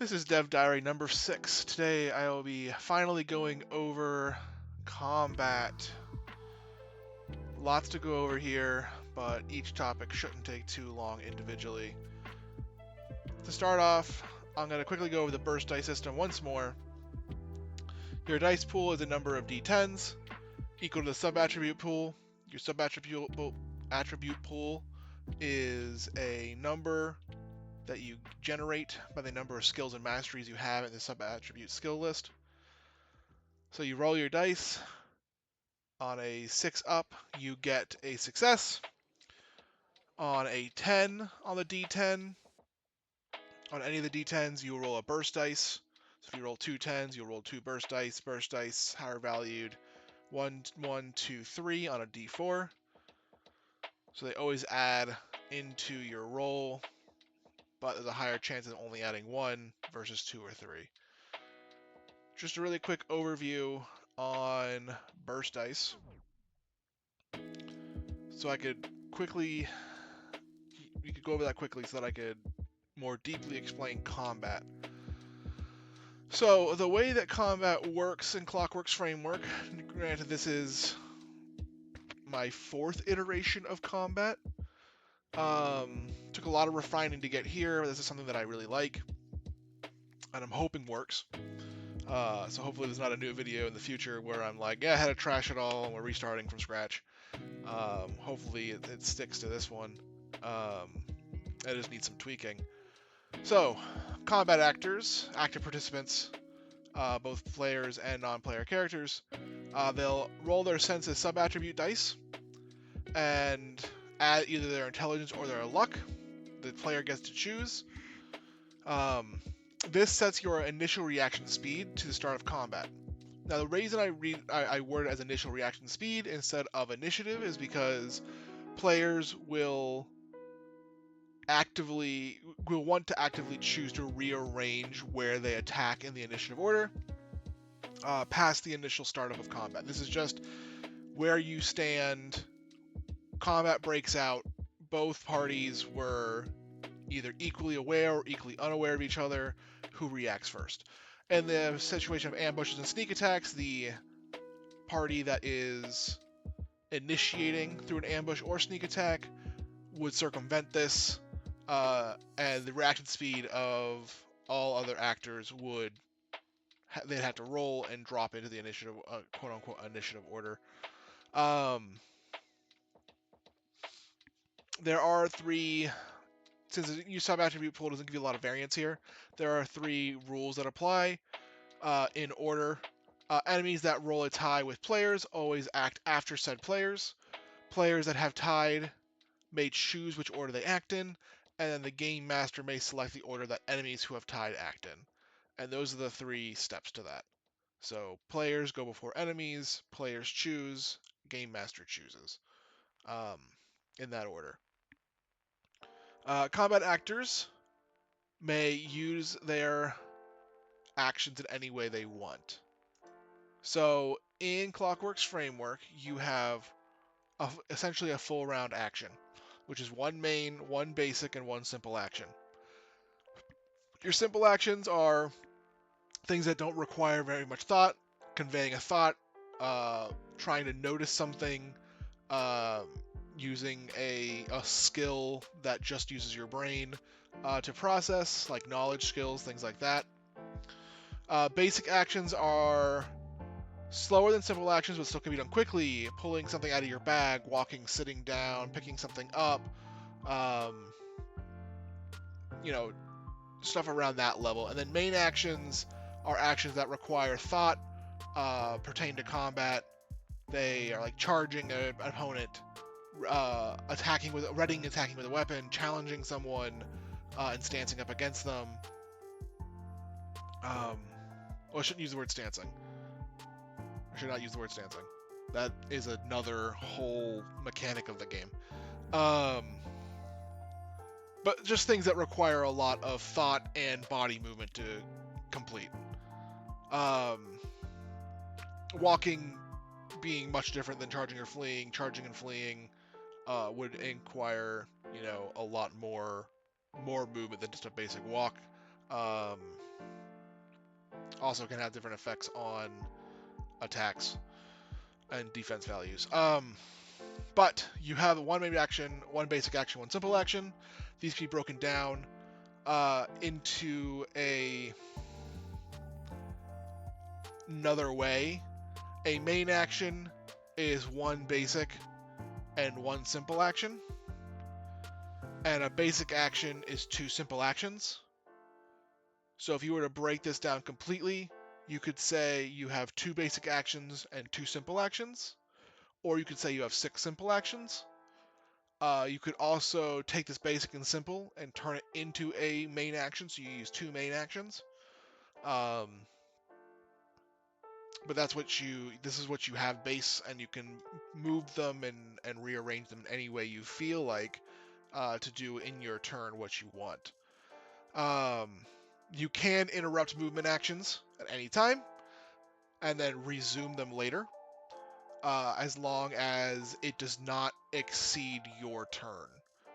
This is Dev Diary number 6. Today I will be finally going over combat. Lots to go over here, but each topic shouldn't take too long individually. To start off, I'm going to quickly go over the burst dice system once more. Your dice pool is a number of d10s, equal to the sub-attribute pool. Your sub-attribute pool is a number that you generate by the number of skills and masteries you have in the sub-attribute skill list. So you roll your dice. On a 6 up, you get a success. On a 10 on the d10, on any of the d10s, you will roll a burst dice. So if you roll two 10s, you'll roll two burst dice. Burst dice, higher valued 1, 1, 2, 3 on a d4. So they always add into your roll, but there's a higher chance of only adding 1 versus 2 or 3. Just a really quick overview on burst dice. So I could quickly, we could go over that quickly so that I could more deeply explain combat. So the way that combat works in Clockworks framework, granted this is my 4th iteration of combat, took a lot of refining to get here, but this is something that I really like, and I'm hoping works. So hopefully there's not a new video in the future where I'm like, yeah, I had to trash it all and we're restarting from scratch. Hopefully it sticks to this one. I just need some tweaking. So, combat actors, active participants, both players and non-player characters, they'll roll their sense as sub-attribute dice and add either their intelligence or their luck. The player gets to choose. This sets your initial reaction speed to the start of combat. Now, the reason I word it as initial reaction speed instead of initiative is because players will want to actively choose to rearrange where they attack in the initiative order past the initial startup of combat. This is just where you stand. Combat breaks out. Both parties were either equally aware or equally unaware of each other. Who reacts first? In the situation of ambushes and sneak attacks, the party that is initiating through an ambush or sneak attack would circumvent this, and the reaction speed of all other actors would they'd have to roll and drop into the initiative, quote unquote, initiative order. There are 3, since the new sub attribute pool doesn't give you a lot of variance here, there are 3 rules that apply in order. Enemies that roll a tie with players always act after said players. Players that have tied may choose which order they act in, and then the game master may select the order that enemies who have tied act in. And those are the 3 steps to that. So players go before enemies, players choose, game master chooses, in that order. Combat actors may use their actions in any way they want. So in Clockworks framework, you have essentially a full round action, which is one main, one basic, and one simple action. Your simple actions are things that don't require very much thought, conveying a thought, trying to notice something, using a skill that just uses your brain to process, like knowledge skills, things like that. Basic actions are slower than simple actions, but still can be done quickly. Pulling something out of your bag, walking, sitting down, picking something up, you know, stuff around that level. And then main actions are actions that require thought, pertain to combat. They are like charging an opponent, attacking with a weapon, challenging someone, and stancing up against them. Well, I shouldn't use the word stancing. I should not use the word stancing. That is another whole mechanic of the game. But just things that require a lot of thought and body movement to complete. Walking being much different than charging or fleeing. Charging and fleeing would require, a lot more movement than just a basic walk. Also can have different effects on attacks and defense values. But you have one main action, one basic action, one simple action. These can be broken down into another way. A main action is one basic and one simple action, and a basic action is two simple actions. So if you were to break this down completely, you could say you have two basic actions and two simple actions, or you could say you have 6 simple actions. You could also take this basic and simple and turn it into a main action, so you use 2 main actions. But this is what you have base, and you can move them and rearrange them any way you feel like to do in your turn what you want. You can interrupt movement actions at any time and then resume them later, as long as it does not exceed your turn.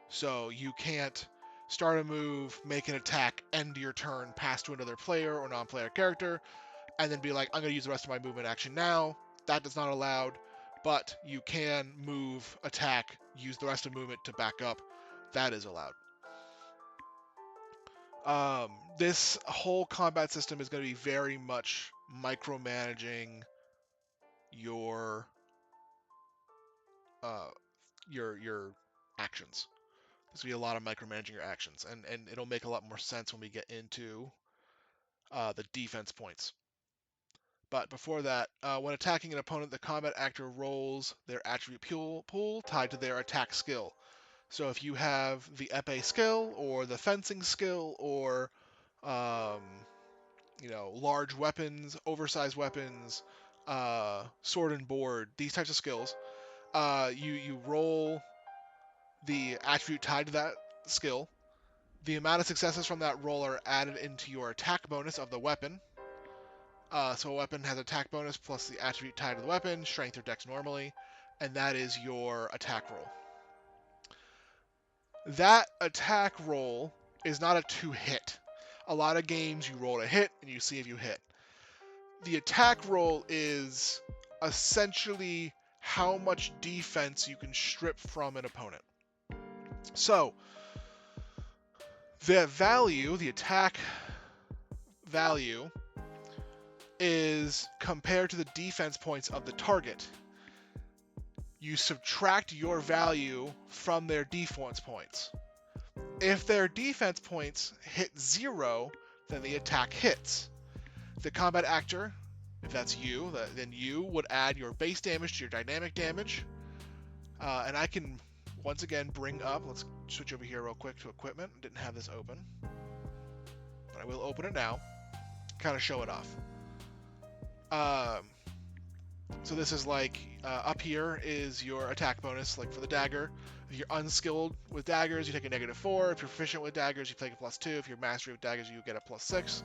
So you can't start a move, make an attack, end your turn, pass to another player or non-player character, and then be like, I'm going to use the rest of my movement action now. That is not allowed, but you can move, attack, use the rest of movement to back up. That is allowed. This whole combat system is going to be very much micromanaging your actions. There's going to be a lot of micromanaging your actions, and it'll make a lot more sense when we get into the defense points. But before that, when attacking an opponent, the combat actor rolls their attribute pool tied to their attack skill. So if you have the epee skill, or the fencing skill, or large weapons, oversized weapons, sword and board, these types of skills, you roll the attribute tied to that skill. The amount of successes from that roll are added into your attack bonus of the weapon. So a weapon has attack bonus plus the attribute tied to the weapon, strength or dex normally, and that is your attack roll. That attack roll is not a 2-hit. A lot of games you roll a hit and you see if you hit. The attack roll is essentially how much defense you can strip from an opponent. So the value, the attack value, is compared to the defense points of the target. You subtract your value from their defense points. If their defense points hit 0, then the attack hits. The combat actor, if that's you, then you would add your base damage to your dynamic damage. And I can, once again, bring up, let's switch over here real quick to equipment. I didn't have this open, but I will open it now, kind of show it off. So this is like, up here is your attack bonus, like for the dagger. If you're unskilled with daggers, you take a -4. If you're proficient with daggers, you take a +2. If you're mastery with daggers, you get a +6.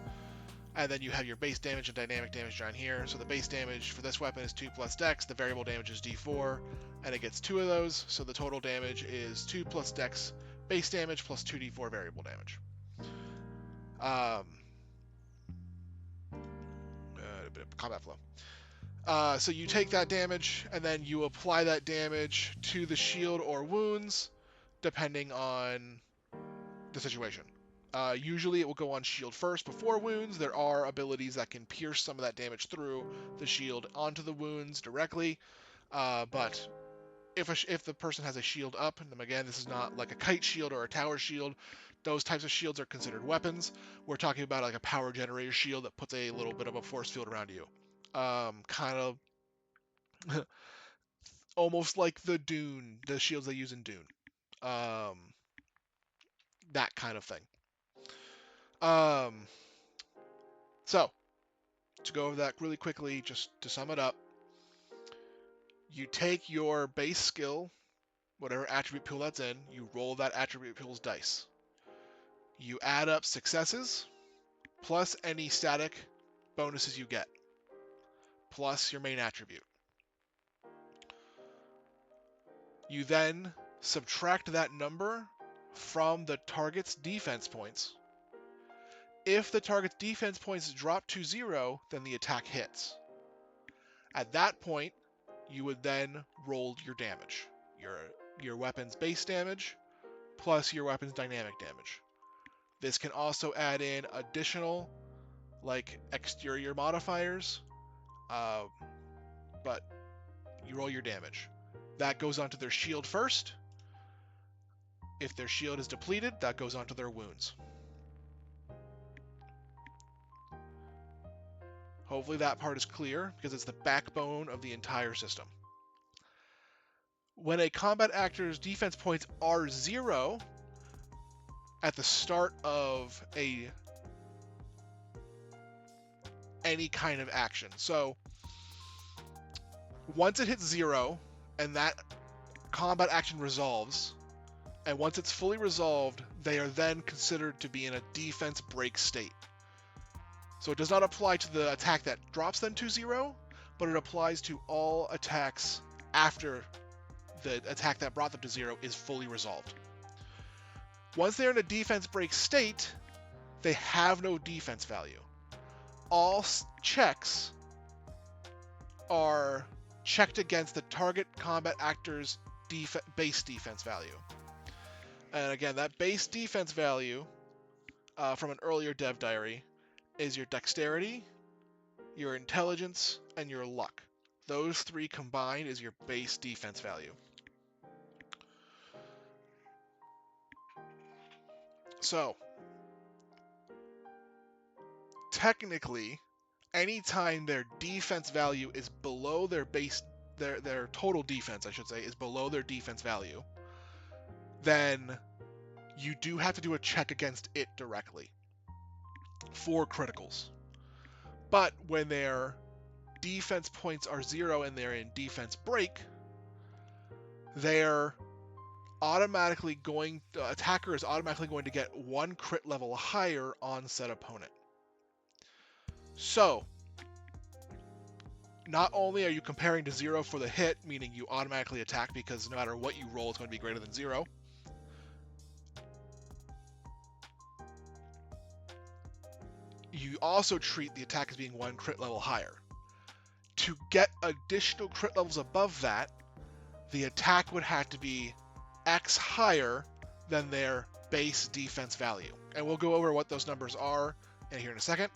And then you have your base damage and dynamic damage down here. So the base damage for this weapon is 2 plus dex, the variable damage is d4, and it gets 2 of those, so the total damage is 2 plus dex base damage plus 2d4 variable damage. A bit of combat flow. So you take that damage, and then you apply that damage to the shield or wounds, depending on the situation. Usually it will go on shield first before wounds. There are abilities that can pierce some of that damage through the shield onto the wounds directly, but if the person has a shield up, and again, this is not like a kite shield or a tower shield, those types of shields are considered weapons. We're talking about like a power generator shield that puts a little bit of a force field around you. Kind of almost like the shields they use in Dune. That kind of thing. So, to go over that really quickly, just to sum it up, you take your base skill, whatever attribute pool that's in, you roll that attribute pool's dice. You add up successes, plus any static bonuses you get, plus your main attribute. You then subtract that number from the target's defense points, If the target's defense points drop to 0, then the attack hits. At that point, you would then roll your damage. Your weapon's base damage plus your weapon's dynamic damage. This can also add in additional, like, exterior modifiers, but you roll your damage. That goes onto their shield first. If their shield is depleted, that goes onto their wounds. Hopefully that part is clear, because it's the backbone of the entire system. When a combat actor's defense points are 0 at the start of any kind of action. So once it hits 0 and that combat action resolves, and once it's fully resolved, they are then considered to be in a defense break state. So it does not apply to the attack that drops them to 0, but it applies to all attacks after the attack that brought them to 0 is fully resolved. Once they're in a defense break state, they have no defense value. All checks are checked against the target combat actor's base defense value. And again, that base defense value from an earlier dev diary is your dexterity, your intelligence, and your luck. Those 3 combined is your base defense value. So, technically, anytime their defense value is below their base, their total defense, I should say, is below their defense value, then you do have to do a check against it directly for criticals. But when their defense points are 0 and they're in defense break, they're automatically going, the attacker is automatically going to get 1 crit level higher on said opponent. So, not only are you comparing to 0 for the hit, meaning you automatically attack because no matter what you roll, it's going to be greater than 0. You also treat the attack as being 1 crit level higher. To get additional crit levels above that, the attack would have to be X higher than their base defense value. And we'll go over what those numbers are here in a second.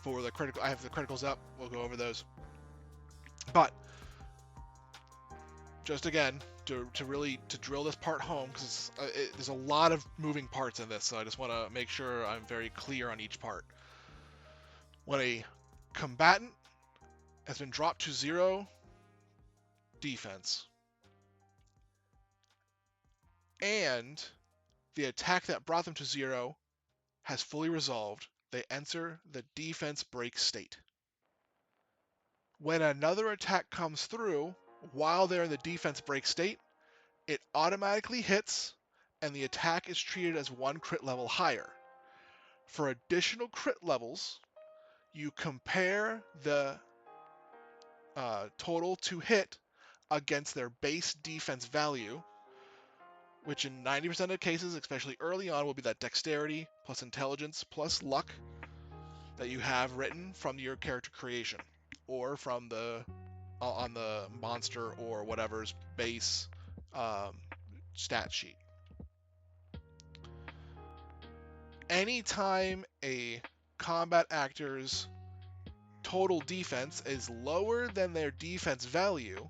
For the critical, I have the criticals up. We'll go over those. But just again, to drill this part home, because there's a lot of moving parts in this, so I just want to make sure I'm very clear on each part. When a combatant has been dropped to 0 defense, and the attack that brought them to 0 has fully resolved, they enter the defense break state. When another attack comes through while they're in the defense break state, it automatically hits, and the attack is treated as 1 crit level higher. For additional crit levels, you compare the total to hit against their base defense value, which in 90% of cases, especially early on, will be that dexterity plus intelligence plus luck that you have written from your character creation or from the on the monster or whatever's base stat sheet. Anytime a combat actor's total defense is lower than their defense value,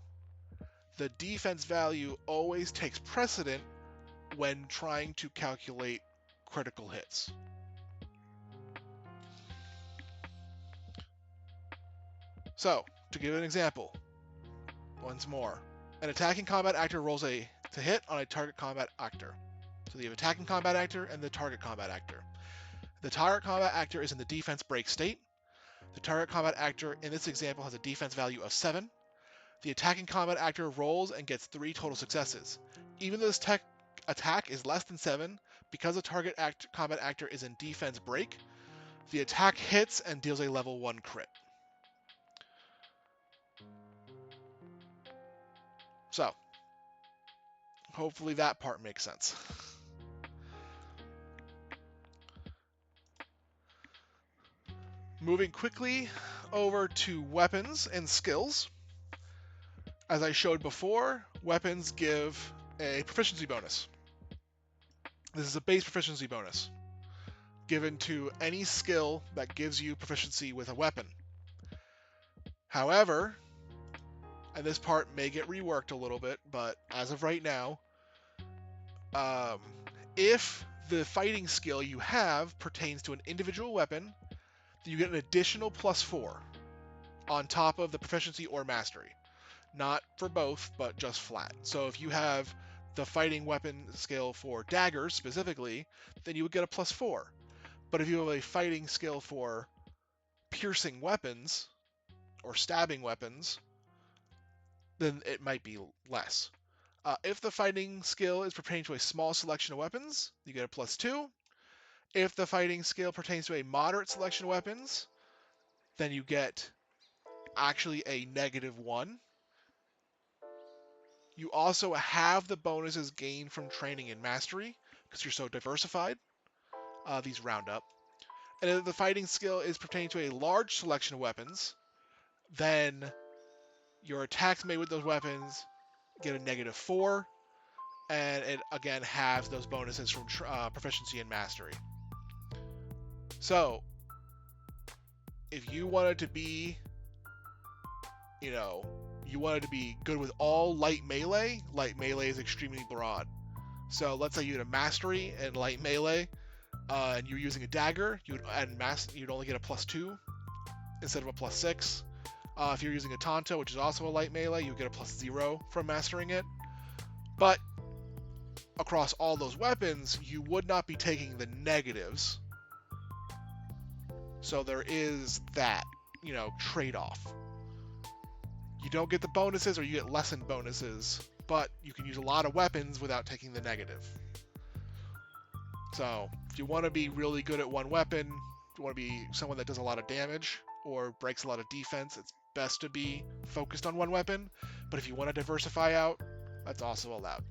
the defense value always takes precedent when trying to calculate critical hits. So, to give an example, once more, an attacking combat actor rolls to hit on a target combat actor. So you have attacking combat actor and the target combat actor. The target combat actor is in the defense break state. The target combat actor in this example has a defense value of 7. The attacking combat actor rolls and gets 3 total successes. Even though this attack is less than 7, because the target combat actor is in defense break, the attack hits and deals a level 1 crit. So, hopefully that part makes sense. Moving quickly over to weapons and skills. As I showed before, weapons give a proficiency bonus. This is a base proficiency bonus given to any skill that gives you proficiency with a weapon. However, and this part may get reworked a little bit, but as of right now, if the fighting skill you have pertains to an individual weapon, then you get an additional +4 on top of the proficiency or mastery. Not for both, but just flat. So if you have the fighting weapon skill for daggers specifically, then you would get a +4. But if you have a fighting skill for piercing weapons or stabbing weapons, then it might be less. If the fighting skill is pertaining to a small selection of weapons, you get a +2. If the fighting skill pertains to a moderate selection of weapons, then you get actually a -1. You also have the bonuses gained from training and mastery, because you're so diversified. These round up. And if the fighting skill is pertaining to a large selection of weapons, then your attacks made with those weapons get a -4, and it again has those bonuses from proficiency and mastery. So, if you wanted to be, you wanted to be good with all light melee is extremely broad. So let's say you had a mastery and light melee, and you're using a dagger, you'd only get a +2 instead of a +6. If you're using a Tanto, which is also a light melee, you get a +0 from mastering it. But across all those weapons, you would not be taking the negatives. So there is that, trade-off. You don't get the bonuses, or you get lessened bonuses, but you can use a lot of weapons without taking the negative. So if you want to be really good at one weapon, if you want to be someone that does a lot of damage or breaks a lot of defense, it's best to be focused on one weapon. But if you want to diversify out, that's also allowed.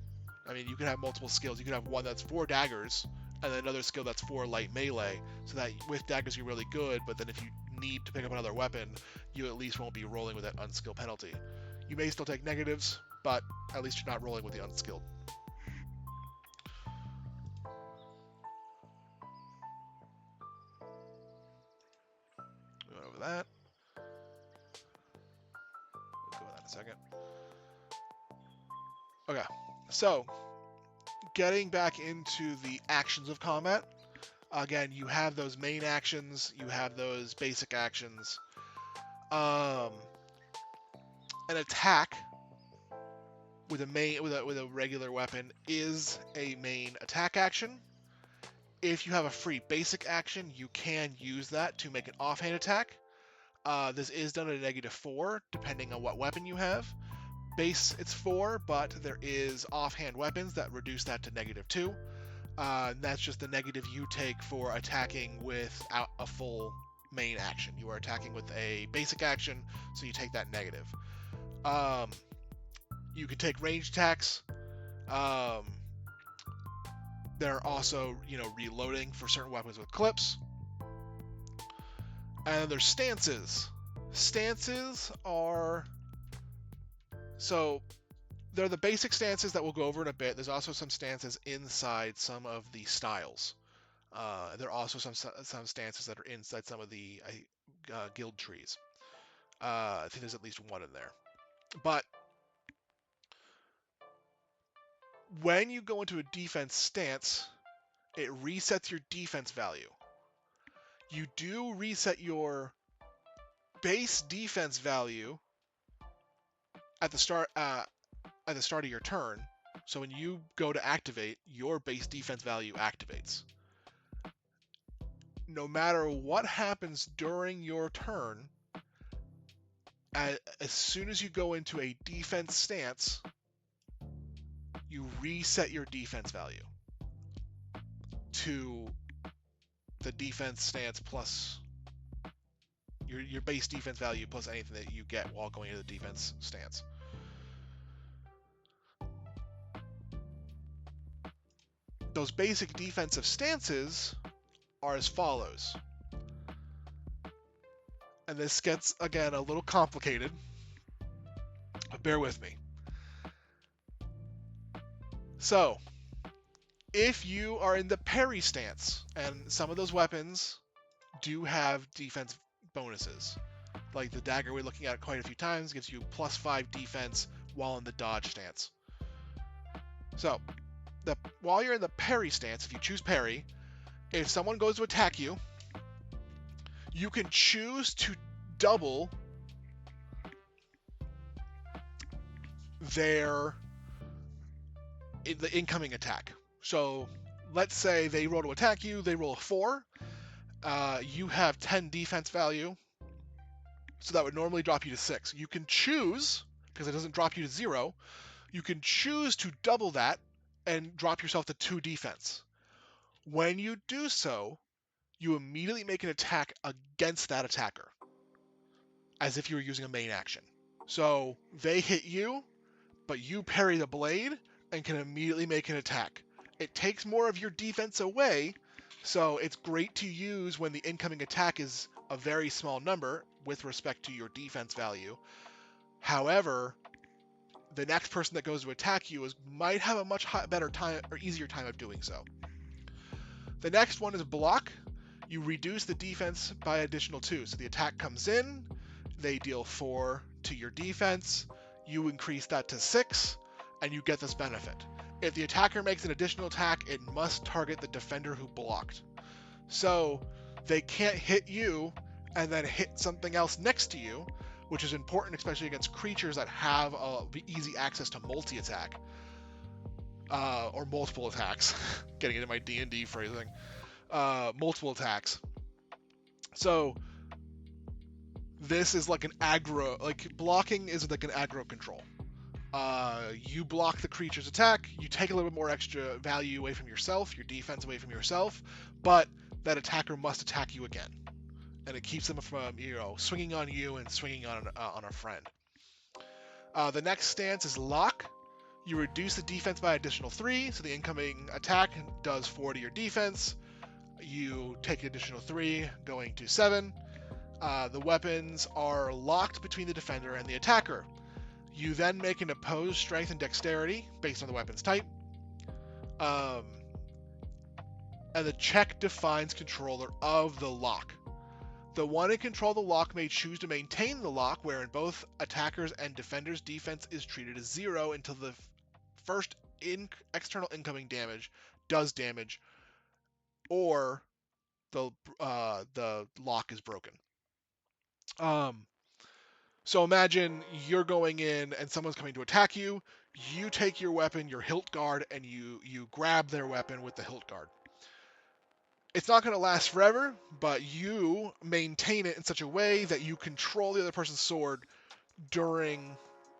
I mean, you can have multiple skills. You can have one that's 4 daggers, and then another skill that's 4 light melee, so that with daggers you're really good, but then if you need to pick up another weapon, you at least won't be rolling with that unskilled penalty. You may still take negatives, but at least you're not rolling with the unskilled. Go over that. We'll go over that in a second. Okay, so getting back into the actions of combat. Again, you have those main actions, you have those basic actions. An attack with a regular weapon is a main attack action. If you have a free basic action, you can use that to make an offhand attack. This is done at a -4, depending on what weapon you have. Base, it's 4, but there is offhand weapons that reduce that to -2. That's just the negative you take for attacking without a full main action. You are attacking with a basic action, so you take that negative. You can take ranged attacks. There are also, reloading for certain weapons with clips. And then there's stances. Stances are... So, they're the basic stances that we'll go over in a bit. There's also some stances inside some of the styles. There are also some stances that are inside some of the guild trees. I think there's at least one in there. But when you go into a defense stance, it resets your defense value. You do reset your base defense value at the start of your turn. So when you go to activate, your base defense value activates. No matter what happens during your turn, as soon as you go into a defense stance, you reset your defense value to the defense stance plus your base defense value plus anything that you get while going into the defense stance. Those basic defensive stances are as follows. And this gets, again, a little complicated. But bear with me. So, if you are in the parry stance, and some of those weapons do have defense bonuses, like the dagger we're looking at quite a few times gives you +5 defense while in the dodge stance. So, while you're in the parry stance, if you choose parry, if someone goes to attack you, you can choose to double the incoming attack. So let's say they roll to attack you, they roll a 4, you have 10 defense value, so that would normally drop you to 6. You can choose, because it doesn't drop you to 0, you can choose to double that and drop yourself to 2 defense. When you do so, you immediately make an attack against that attacker, as if you were using a main action. So they hit you, but you parry the blade and can immediately make an attack. It takes more of your defense away, so it's great to use when the incoming attack is a very small number with respect to your defense value. However, the next person that goes to attack you might have a much better time or easier time of doing so. The next one is block. You reduce the defense by additional 2. So the attack comes in, they deal 4 to your defense, you increase that to 6, and you get this benefit. If the attacker makes an additional attack, it must target the defender who blocked. So they can't hit you and then hit something else next to you, which is important, especially against creatures that have easy access to multi-attack. Or multiple attacks. Getting into my D&D phrasing. Multiple attacks. So this is like an aggro, like blocking is like an aggro control. You block the creature's attack, you take a little bit more extra value away from yourself, your defense away from yourself, but that attacker must attack you again. And it keeps them from, swinging on you and swinging on a friend. The next stance is lock. You reduce the defense by additional 3, so the incoming attack does 4 to your defense. You take an additional 3, going to 7. The weapons are locked between the defender and the attacker. You then make an opposed strength and dexterity based on the weapon's type. And the check defines controller of the lock. The one in control of the lock may choose to maintain the lock, wherein both attackers and defenders' defense is treated as 0 until the first external incoming damage does damage, or the lock is broken. So imagine you're going in and someone's coming to attack you. You take your weapon, your hilt guard, and you grab their weapon with the hilt guard. It's not going to last forever, but you maintain it in such a way that you control the other person's sword during,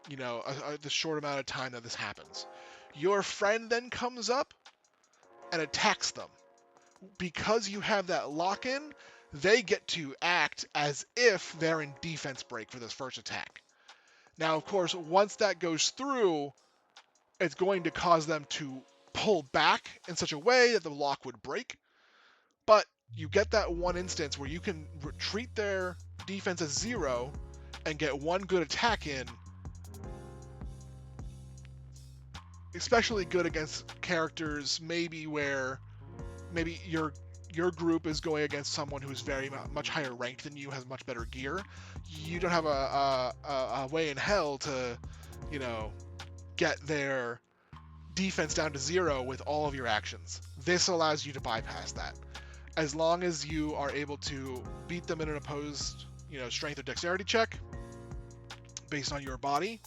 the short amount of time that this happens. Your friend then comes up and attacks them. Because you have that lock-in, they get to act as if they're in defense break for this first attack. Now, of course, once that goes through, it's going to cause them to pull back in such a way that the lock would break. But you get that one instance where you can treat their defense as 0 and get one good attack in. Especially good against characters maybe where maybe your group is going against someone who's very much higher ranked than you, has much better gear. You don't have a way in hell to, get their defense down to 0 with all of your actions. This allows you to bypass that. As long as you are able to beat them in an opposed, strength or dexterity check based on your body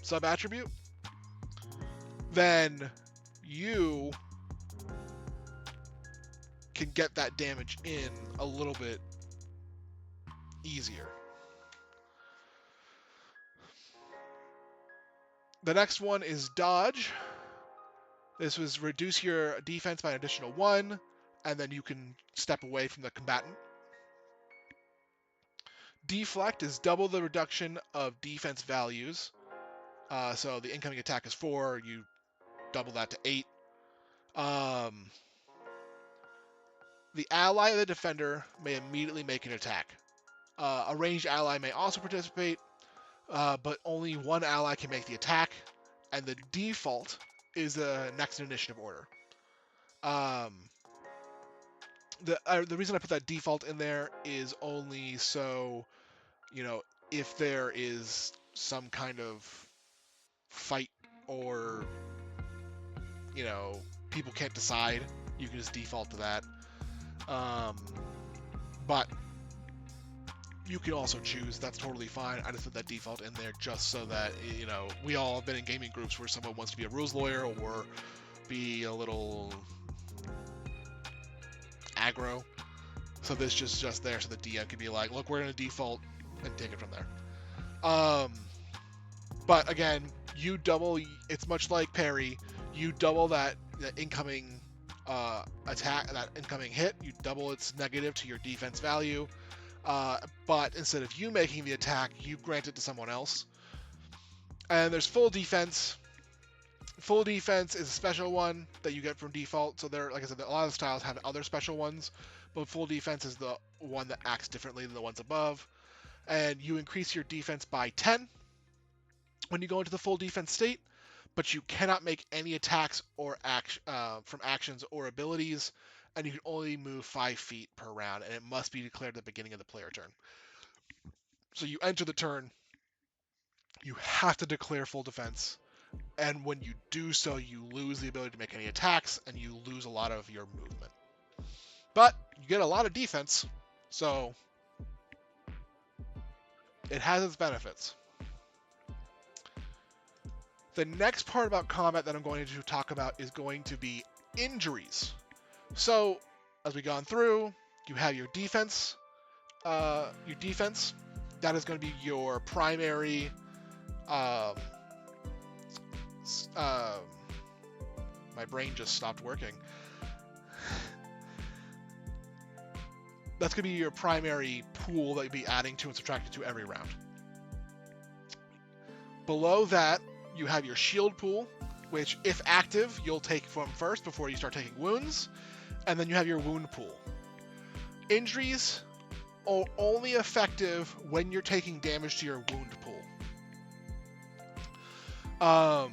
sub-attribute, then you can get that damage in a little bit easier. The next one is dodge. This was reduce your defense by an additional 1, and then you can step away from the combatant. Deflect is double the reduction of defense values. So the incoming attack is 4, you double that to 8. The ally of the defender may immediately make an attack. A ranged ally may also participate, but only one ally can make the attack, and the default is the next in initiative order. The reason I put that default in there is only so, if there is some kind of fight or, people can't decide, you can just default to that. But you can also choose. That's totally fine. I just put that default in there just so that, we all have been in gaming groups where someone wants to be a rules lawyer or be a little aggro. So this just there so the DM can be like, look, we're going to default and take it from there. But again, you double, it's much like parry, you double that incoming attack, that incoming hit, you double its negative to your defense value. But instead of you making the attack, you grant it to someone else. And there's full defense. Full defense is a special one that you get from default. So there, like I said, a lot of styles have other special ones, but full defense is the one that acts differently than the ones above. And you increase your defense by 10 when you go into the full defense state, but you cannot make any attacks or from actions or abilities, and you can only move 5 feet per round, and it must be declared at the beginning of the player turn. So you enter the turn, you have to declare full defense, and when you do so, you lose the ability to make any attacks, and you lose a lot of your movement. But you get a lot of defense, so it has its benefits. The next part about combat that I'm going to talk about is going to be injuries. So, as we've gone through, you have your defense. That is going to be your primary. My brain just stopped working. That's going to be your primary pool that you'll be adding to and subtracting to every round. Below that, you have your shield pool, which, if active, you'll take from first before you start taking wounds. And then you have your wound pool. Injuries are only effective when you're taking damage to your wound pool.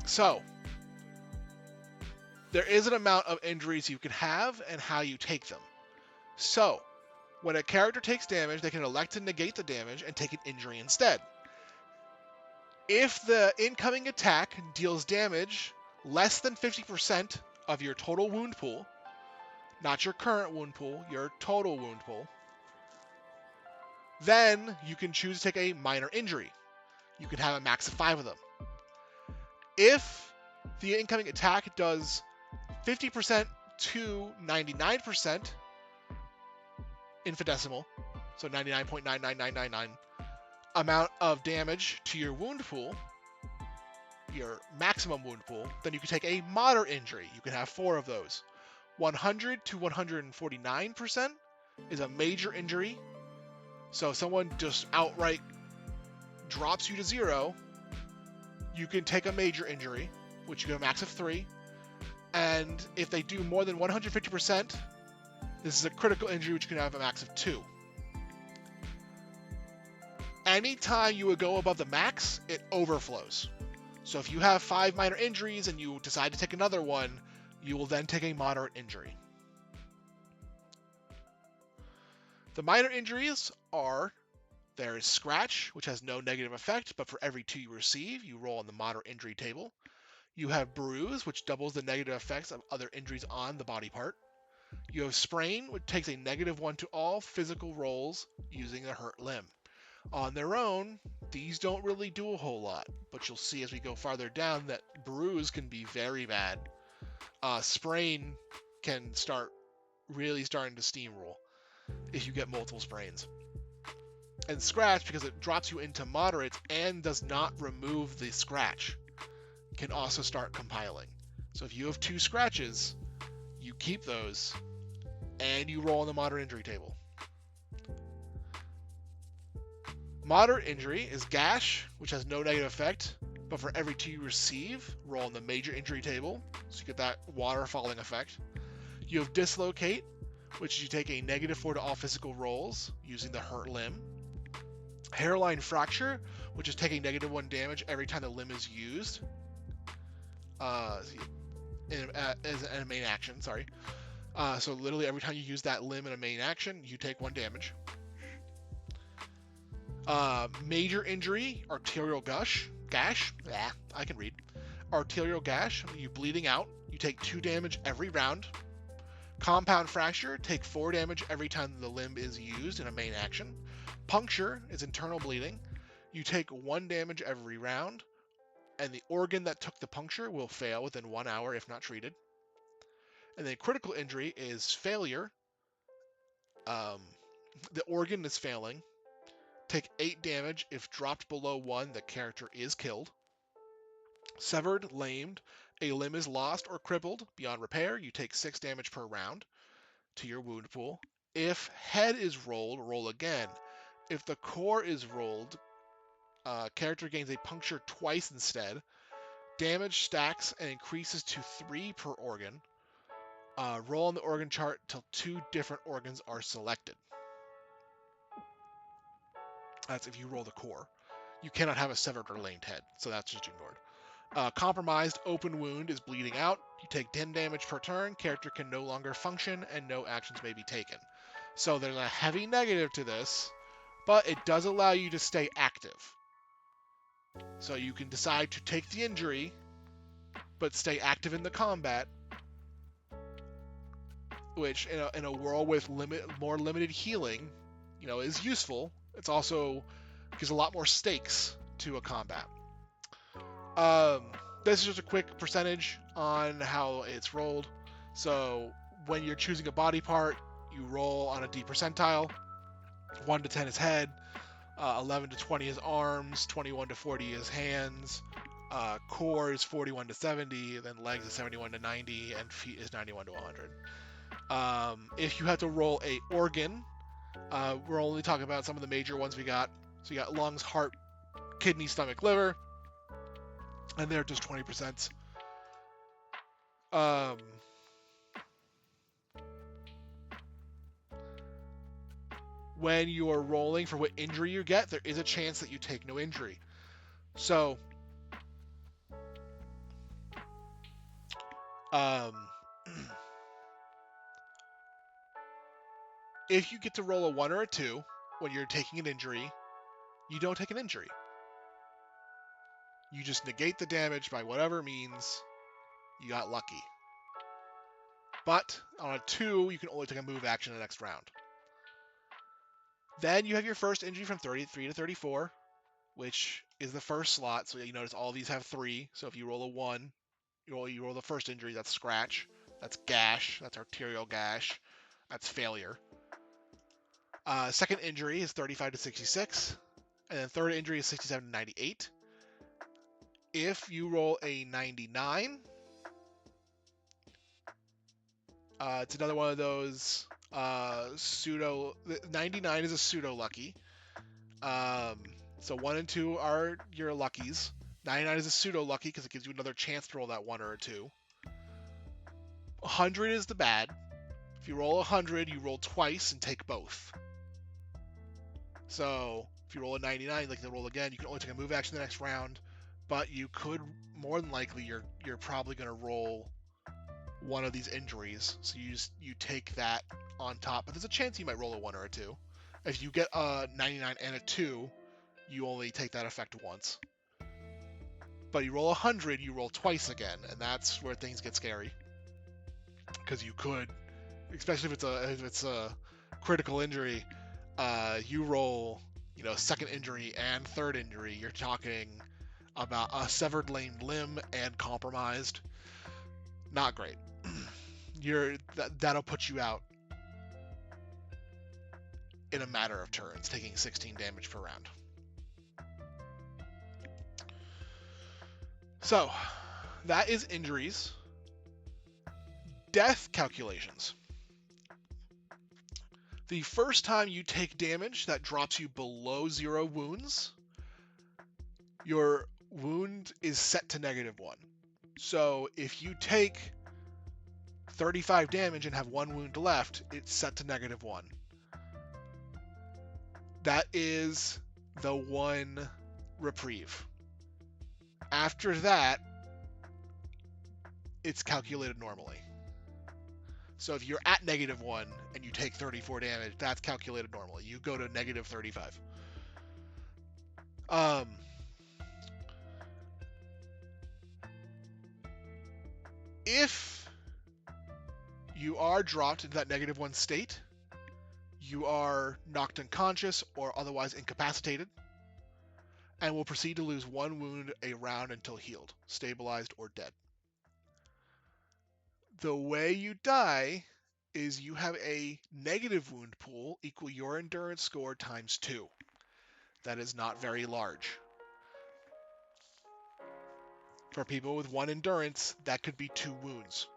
So, there is an amount of injuries you can have and how you take them. So, when a character takes damage, they can elect to negate the damage and take an injury instead. If the incoming attack deals damage less than 50% of your total wound pool, not your current wound pool, your total wound pool, then you can choose to take a minor injury. You can have a max of 5 of them. If the incoming attack does 50% to 99% infinitesimal, so 99.99999 amount of damage to your wound pool, your maximum wound pool, then you can take a moderate injury. You can have 4 of those. 100 to 149% is a major injury. So if someone just outright drops you to 0, you can take a major injury, which you get a max of 3. And if they do more than 150%, this is a critical injury, which you can have a max of 2. Anytime you would go above the max, it overflows. So if you have 5 minor injuries and you decide to take another one, you will then take a moderate injury. The minor injuries are, there is Scratch, which has no negative effect, but for every 2 you receive, you roll on the moderate injury table. You have Bruise, which doubles the negative effects of other injuries on the body part. You have Sprain, which takes a -1 to all physical rolls using a hurt limb. On their own, these don't really do a whole lot, but you'll see as we go farther down that Bruise can be very bad. Sprain can start really starting to steamroll if you get multiple sprains. And Scratch, because it drops you into moderates and does not remove the scratch, can also start compiling. So if you have 2 scratches, you keep those and you roll on the moderate injury table. Moderate injury is Gash, which has no negative effect, but for every 2 you receive, roll on the major injury table, so you get that water falling effect. You have dislocate, which you take a -4 to all physical rolls using the hurt limb. Hairline fracture, which is taking -1 damage every time the limb is used. As a main action, sorry. So literally every time you use that limb in a main action, you take 1 damage. Major injury, arterial gash. Yeah, I can read. Arterial gash, you bleeding out. You take 2 damage every round. Compound fracture, take 4 damage every time the limb is used in a main action. Puncture is internal bleeding. You take 1 damage every round, and the organ that took the puncture will fail within 1 hour if not treated. And then critical injury is failure. The organ is failing. Take 8 damage. If dropped below 1, the character is killed. Severed, lamed, a limb is lost or crippled beyond repair. You take 6 damage per round to your wound pool. If head is rolled, roll again. If the core is rolled, character gains a puncture twice instead. Damage stacks and increases to 3 per organ. Roll on the organ chart till 2 different organs are selected. That's if you roll the core. You cannot have a severed or lamed head, so that's just ignored. Compromised open wound is bleeding out. You take 10 damage per turn. Character can no longer function, and no actions may be taken. So there's a heavy negative to this, but it does allow you to stay active. So you can decide to take the injury, but stay active in the combat, which in a world with more limited healing, is useful. It's also gives a lot more stakes to a combat. This is just a quick percentage on how it's rolled. So when you're choosing a body part, you roll on a D percentile. 1 to 10 is head, 11 to 20 is arms, 21 to 40 is hands, core is 41 to 70, then legs is 71 to 90, and feet is 91 to 100. If you have to roll a organ, we're only talking about some of the major ones we got. So you got lungs, heart, kidney, stomach, liver, and they're just 20%. When you're rolling for what injury you get, there is a chance that you take no injury. So, if you get to roll a 1 or a 2 when you're taking an injury, you don't take an injury. You just negate the damage by whatever means you got lucky. But on a 2, you can only take a move action the next round. Then you have your first injury from 33 to 34, which is the first slot. So you notice all these have 3. So if you roll a 1, you roll the first injury, that's scratch. That's gash. That's arterial gash. That's failure. Second injury is 35 to 66. And then third injury is 67 to 98. If you roll a 99, it's another one of those pseudo. 99 is a pseudo lucky. So 1 and 2 are your luckies. 99 is a pseudo lucky because it gives you another chance to roll that 1 or a 2. 100 is the bad. If you roll 100, you roll twice and take both. So if you roll a 99, like to roll again, you can only take a move action the next round, but you could more than likely you're probably going to roll one of these injuries. So you take that on top, but there's a chance you might roll a 1 or a 2. If you get a 99 and a 2, you only take that effect once. But you roll 100, you roll twice again, and that's where things get scary. Because you could, especially if it's a critical injury, you roll, second injury and third injury. You're talking about a severed lamed limb and compromised. Not great. That'll put you out in a matter of turns, taking 16 damage per round. So, that is injuries. Death calculations. The first time you take damage that drops you below 0 wounds, your wound is set to -1. So if you take 35 damage and have 1 wound left, it's set to -1. That is the 1 reprieve. After that, it's calculated normally. So if you're at -1 and you take 34 damage, that's calculated normally. You go to -35. If you are dropped into that -1 state, you are knocked unconscious or otherwise incapacitated, and will proceed to lose 1 wound a round until healed, stabilized, or dead. The way you die is you have a negative wound pool equal your endurance score times 2. That is not very large. For people with 1 endurance, that could be 2 wounds.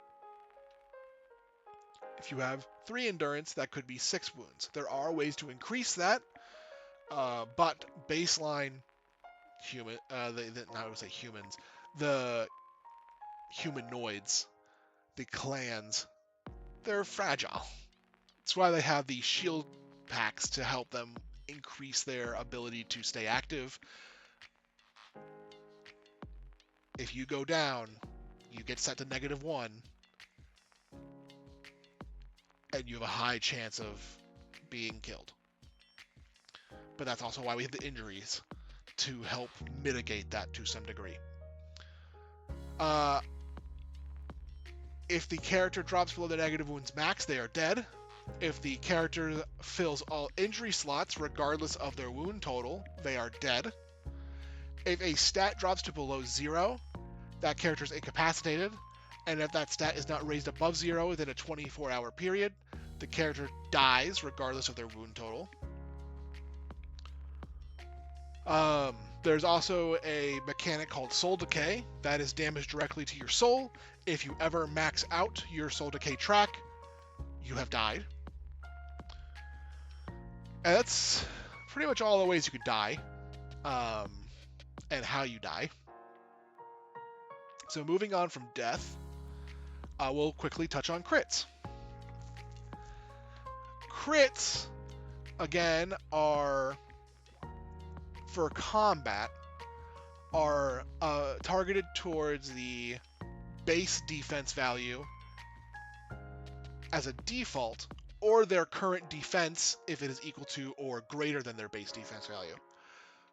If you have 3 endurance, that could be 6 wounds. There are ways to increase that, but baseline the humanoids, the clans, they're fragile. That's why they have the shield packs to help them increase their ability to stay active. If you go down, you get set to -1, and you have a high chance of being killed. But that's also why we have the injuries, to help mitigate that to some degree. If the character drops below the negative wounds max, they are dead. If the character fills all injury slots, regardless of their wound total, they are dead. If a stat drops to below 0, that character is incapacitated. And if that stat is not raised above 0 within a 24-hour period, the character dies regardless of their wound total. There's also a mechanic called Soul Decay. That is damage directly to your soul. If you ever max out your Soul Decay track, you have died. And that's pretty much all the ways you could die, and how you die. So moving on from death, we'll quickly touch on crits. Crits, again, are, for combat, are targeted towards the base defense value as a default, or their current defense if it is equal to or greater than their base defense value.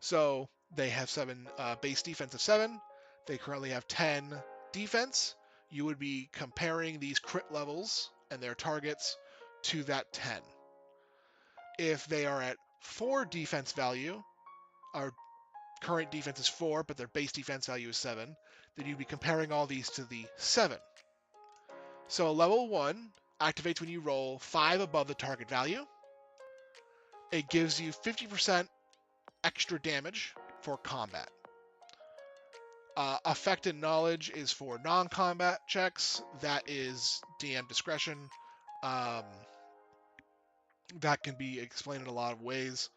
So they have 7 base defense of 7. They currently have 10 defense. You would be comparing these crit levels and their targets to that 10. If they are at 4 defense value, our current defense is 4, but their base defense value is 7, then you'd be comparing all these to the 7. So level 1 activates when you roll 5 above the target value. It gives you 50% extra damage for combat. Effect and knowledge is for non-combat checks. That is DM discretion. That can be explained in a lot of ways.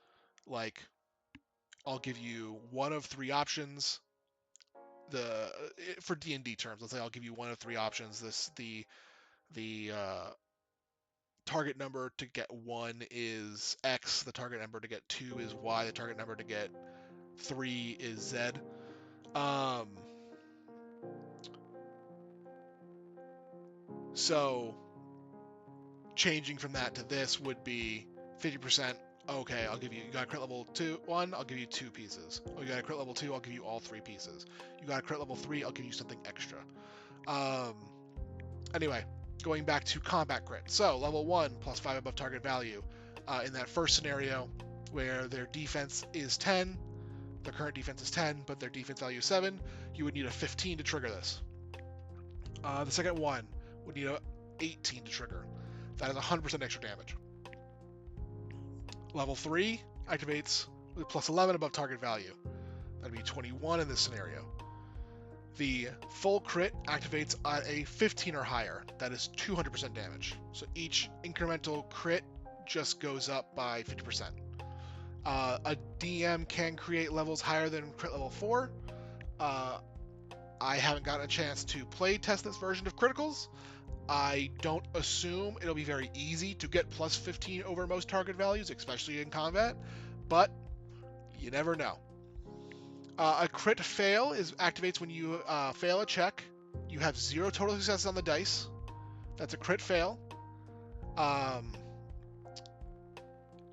Like, I'll give you one of 3 options. For D&D terms, let's say I'll give you one of 3 options. The target number to get 1 is X. The target number to get 2 is Y. The target number to get 3 is Z. So changing from that to this would be 50%. Okay, you got a crit level 1, I'll give you 2 pieces. Oh, you got a crit level 2, I'll give you all 3 pieces. You got a crit level 3, I'll give you something extra. Anyway, going back to combat crit. So level 1 plus 5 above target value. In that first scenario where their defense is 10, their current defense is 10, but their defense value is 7, you would need a 15 to trigger this. The second one would need a 18 to trigger. That is 100% extra damage. Level 3 activates with plus 11 above target value. That'd be 21 in this scenario. The full crit activates at a 15 or higher. That is 200% damage. So each incremental crit just goes up by 50%. A DM can create levels higher than crit level 4. I haven't gotten a chance to play test this version of criticals. I don't assume it'll be very easy to get plus 15 over most target values, especially in combat, but you never know. A crit fail activates when you fail a check. You have 0 total successes on the dice. That's a crit fail.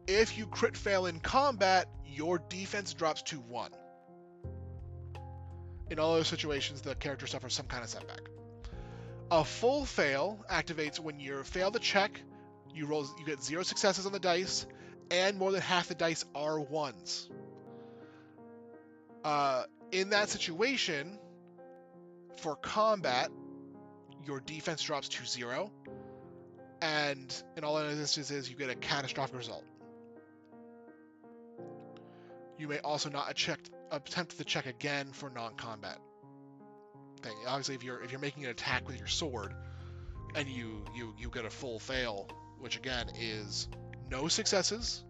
If you crit fail in combat, your defense drops to 1. In all those situations, the character suffers some kind of setback. A full fail activates when you fail the check, you get 0 successes on the dice, and more than half the dice are 1s. In that situation, for combat, your defense drops to 0, and in all instances, you get a catastrophic result. You may also not attempt the check again for non-combat thing. Obviously, if you're making an attack with your sword and you get a full fail, which again is no successes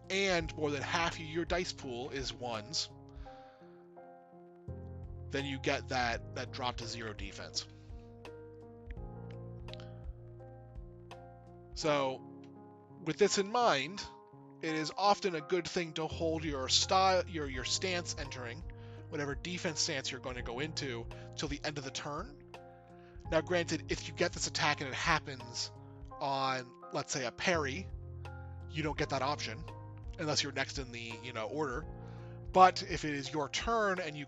and more than half your dice pool is 1s, then you get that drop to 0 defense. So with this in mind, it is often a good thing to hold your stance entering, whatever defense stance you're going to go into, till the end of the turn. Now granted, if you get this attack and it happens on, let's say, a parry, you don't get that option unless you're next in the order. But if it is your turn and you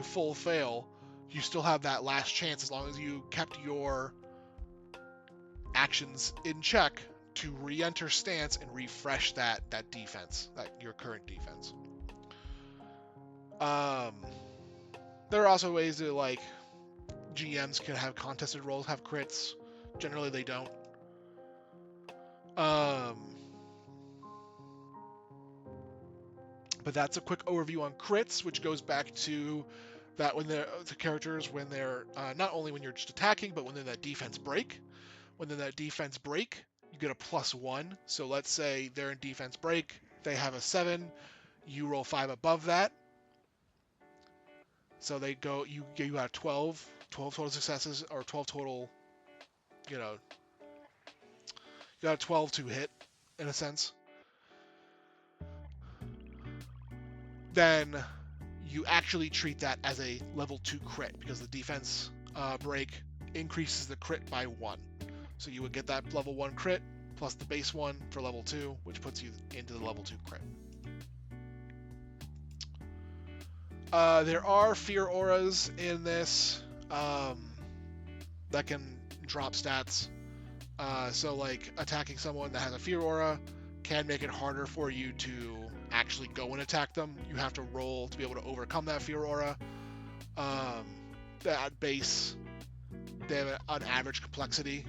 full fail, you still have that last chance as long as you kept your actions in check to re-enter stance and refresh that defense, your current defense. There are also ways to, like, GMs can have contested rolls have crits. Generally they don't. But that's a quick overview on crits, which goes back to that when the characters, when they're not only when you're just attacking, but when they're that defense break. When they're that defense break, you get a +1. So let's say they're in defense break, they have a 7, you roll 5 above that. So they go, you got 12 total successes, or 12 total, you got 12 to hit, in a sense. Then you actually treat that as a level 2 crit, because the defense break increases the crit by 1. So you would get that level 1 crit plus the base 1 for level 2, which puts you into the level 2 crit. There are fear auras in this that can drop stats. So like attacking someone that has a fear aura can make it harder for you to actually go and attack them. You have to roll to be able to overcome that fear aura. At base, they have an average complexity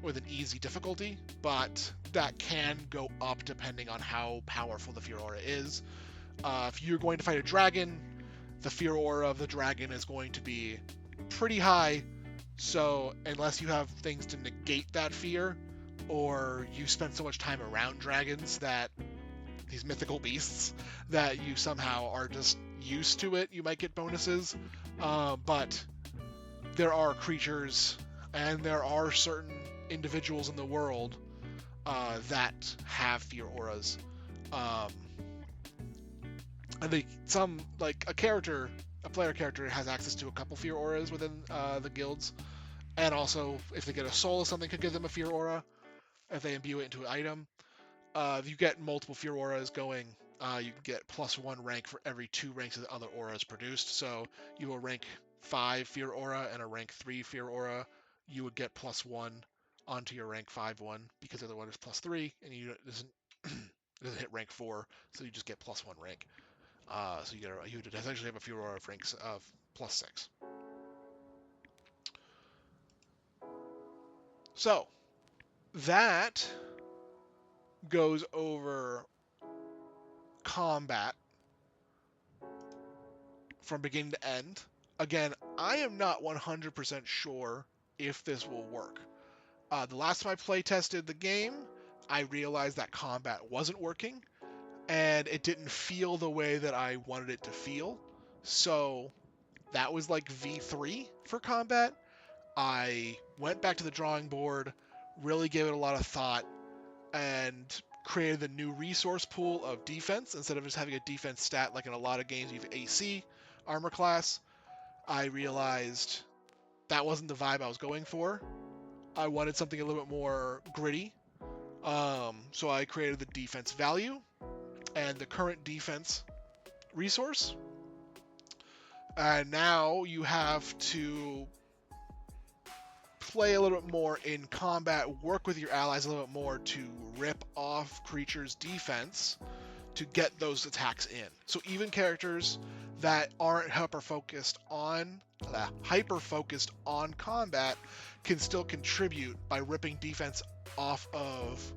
with an easy difficulty, but that can go up depending on how powerful the fear aura is. If you're going to fight a dragon, the fear aura of the dragon is going to be pretty high, so unless you have things to negate that fear, or you spend so much time around dragons, that these mythical beasts, that you somehow are just used to it, you might get bonuses. But there are creatures and there are certain individuals in the world that have fear auras. And a player character has access to a couple fear auras within the guilds. And also, if they get a soul or something, could give them a fear aura if they imbue it into an item. If you get multiple fear auras going, you can get +1 rank for every 2 ranks of the other auras produced. So you have a rank 5 fear aura and a rank 3 fear aura, you would get +1 onto your rank 5 one, because the other one is +3, and you doesn't hit rank 4, so you just get +1 rank. So you would essentially have a fear aura of ranks of +6. So that goes over combat from beginning to end. Again, I am not 100% sure if this will work. The last time I play tested the game, I realized that combat wasn't working, and it didn't feel the way that I wanted it to feel. So that was like V3 for combat. I went back to the drawing board, really gave it a lot of thought, and created the new resource pool of defense. Instead of just having a defense stat like in a lot of games you have AC armor class, I realized that wasn't the vibe I was going for. I wanted something a little bit more gritty. So I created the defense value and the current defense resource. And now you have to play a little bit more in combat, work with your allies a little bit more to rip off creatures' defense to get those attacks in. So even characters that aren't hyper focused on combat can still contribute by ripping defense off of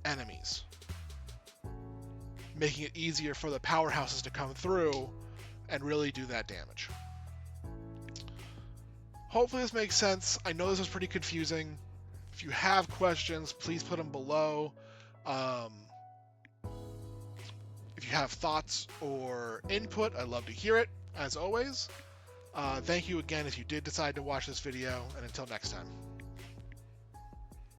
enemies, making it easier for the powerhouses to come through and really do that damage. Hopefully this makes sense. I know this is pretty confusing. If you have questions, please put them below. If you have thoughts or input, I'd love to hear it, as always. Thank you again if you did decide to watch this video, and until next time.